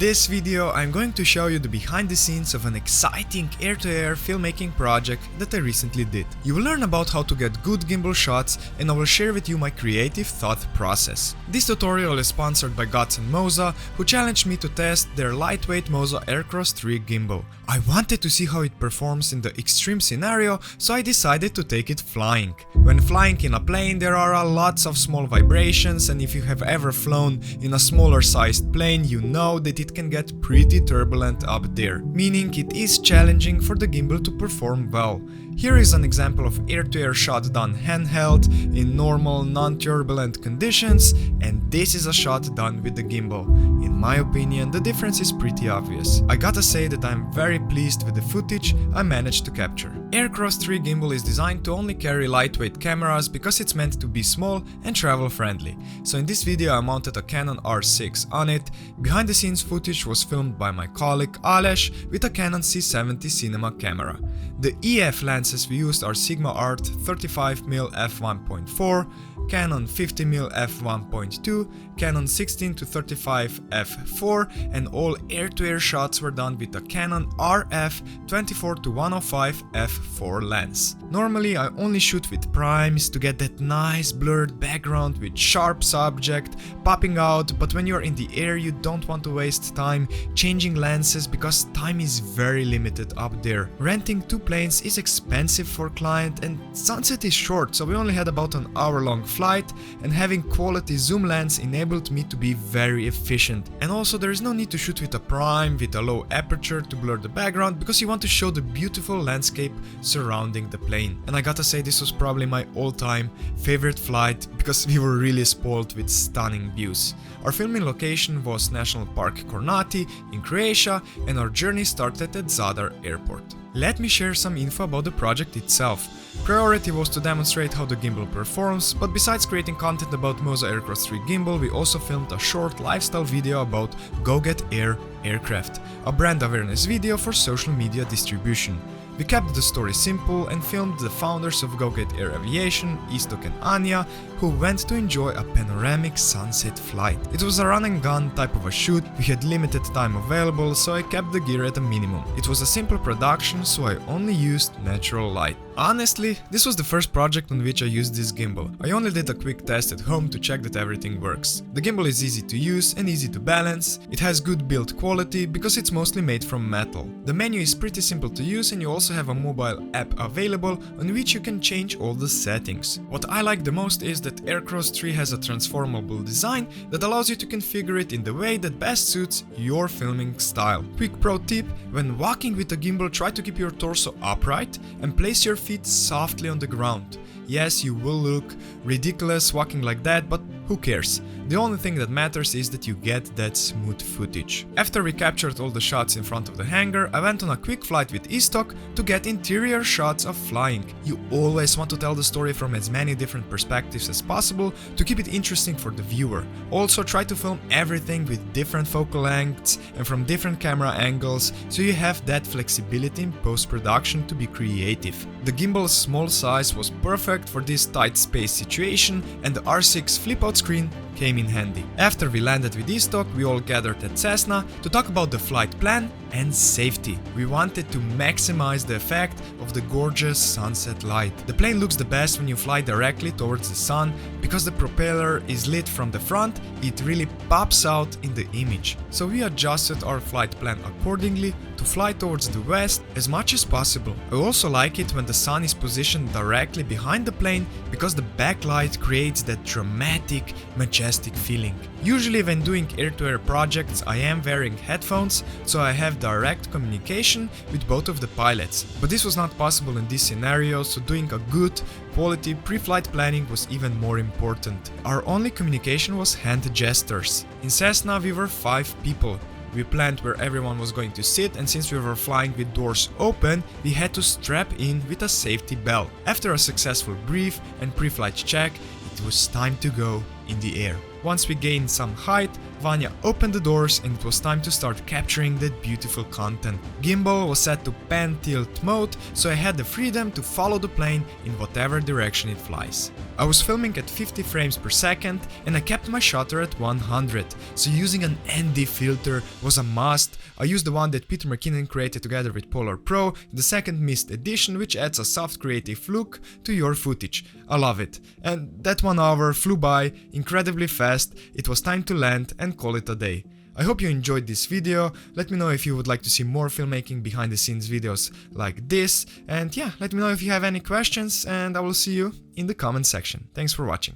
this video I'm going to show you the behind the scenes of an exciting air-to-air filmmaking project that I recently did. You will learn about how to get good gimbal shots, and I will share with you my creative thought process. This tutorial is sponsored by Gudsen MOZA, who challenged me to test their lightweight MOZA Aircross 3 gimbal. I wanted to see how it performs in the extreme scenario, so I decided to take it flying. When flying in a plane there are lots of small vibrations, and if you have ever flown in a smaller sized plane you know that it can get pretty turbulent up there, meaning it is challenging for the gimbal to perform well. Here is an example of air-to-air shot done handheld in normal non-turbulent conditions, and this is a shot done with the gimbal. In my opinion, the difference is pretty obvious. I gotta say that I'm very pleased with the footage I managed to capture. Aircross 3 gimbal is designed to only carry lightweight cameras because it's meant to be small and travel friendly. So in this video I mounted a Canon R6 on it. Behind the scenes footage was filmed by my colleague Aleš with a Canon C70 cinema camera. The EF lenses we used are Sigma Art 35mm f1.4, Canon 50mm f1.2, Canon 16-35 f4, and all air-to-air shots were done with a Canon RF 24-105 f4 lens. Normally I only shoot with primes to get that nice blurred background with sharp subject popping out, but when you're in the air you don't want to waste time changing lenses because time is very limited up there. Renting two planes is expensive for client and sunset is short, so we only had about an hour-long flight, and having quality zoom lens enabled me to be very efficient. And also there is no need to shoot with a prime with a low aperture to blur the background because you want to show the beautiful landscape surrounding the plane. And I gotta say, this was probably my all-time favorite flight because we were really spoiled with stunning views. Our filming location was National Park Kornati in Croatia, and our journey started at Zadar airport. Let me share some info about the project itself. Priority was to demonstrate how the gimbal performs, but besides creating content about MOZA Aircross 3 gimbal, we also filmed a short lifestyle video about Go Get Air aircraft, a brand awareness video for social media distribution. We kept the story simple and filmed the founders of Go Get Air Aviation, Istok and Anya, who went to enjoy a panoramic sunset flight. It was a run and gun type of a shoot, we had limited time available, so I kept the gear at a minimum. It was a simple production, so I only used natural light. Honestly, this was the first project on which I used this gimbal. I only did a quick test at home to check that everything works. The gimbal is easy to use and easy to balance. It has good build quality because it's mostly made from metal. The menu is pretty simple to use, and you also have a mobile app available on which you can change all the settings. What I like the most is that Aircross 3 has a transformable design that allows you to configure it in the way that best suits your filming style. Quick pro tip: when walking with the gimbal, try to keep your torso upright and place your feet softly on the ground. Yes, you will look ridiculous walking like that, but who cares? The only thing that matters is that you get that smooth footage. After we captured all the shots in front of the hangar, I went on a quick flight with Istok to get interior shots of flying. You always want to tell the story from as many different perspectives as possible to keep it interesting for the viewer. Also try to film everything with different focal lengths and from different camera angles, so you have that flexibility in post-production to be creative. The gimbal's small size was perfect for this tight space situation, and the R6 flip-out screen came in handy. After we landed with Istok, we all gathered at Cessna to talk about the flight plan and safety. We wanted to maximize the effect of the gorgeous sunset light. The plane looks the best when you fly directly towards the sun because the propeller is lit from the front. It really pops out in the image. So we adjusted our flight plan accordingly to fly towards the west as much as possible. I also like it when the sun is positioned directly behind the plane because the backlight creates that dramatic, majestic feeling. Usually when doing air-to-air projects I am wearing headphones, so I have direct communication with both of the pilots. But this was not possible in this scenario, so doing a good quality pre-flight planning was even more important. Our only communication was hand gestures. In Cessna we were 5 people. We planned where everyone was going to sit, and since we were flying with doors open, we had to strap in with a safety belt. After a successful brief and pre-flight check, it was time to go in the air. Once we gained some height, Vanya opened the doors and it was time to start capturing that beautiful content. Gimbal was set to pan tilt mode, so I had the freedom to follow the plane in whatever direction it flies. I was filming at 50 frames per second and I kept my shutter at 100, so using an ND filter was a must. I used the one that Peter McKinnon created together with Polar Pro, the second mist edition, which adds a soft creative look to your footage. I love it. And that 1 hour flew by incredibly fast. It was time to land and call it a day. I hope you enjoyed this video. Let me know if you would like to see more filmmaking behind the scenes videos like this, and yeah, let me know if you have any questions, and I will see you in the comment section. Thanks for watching.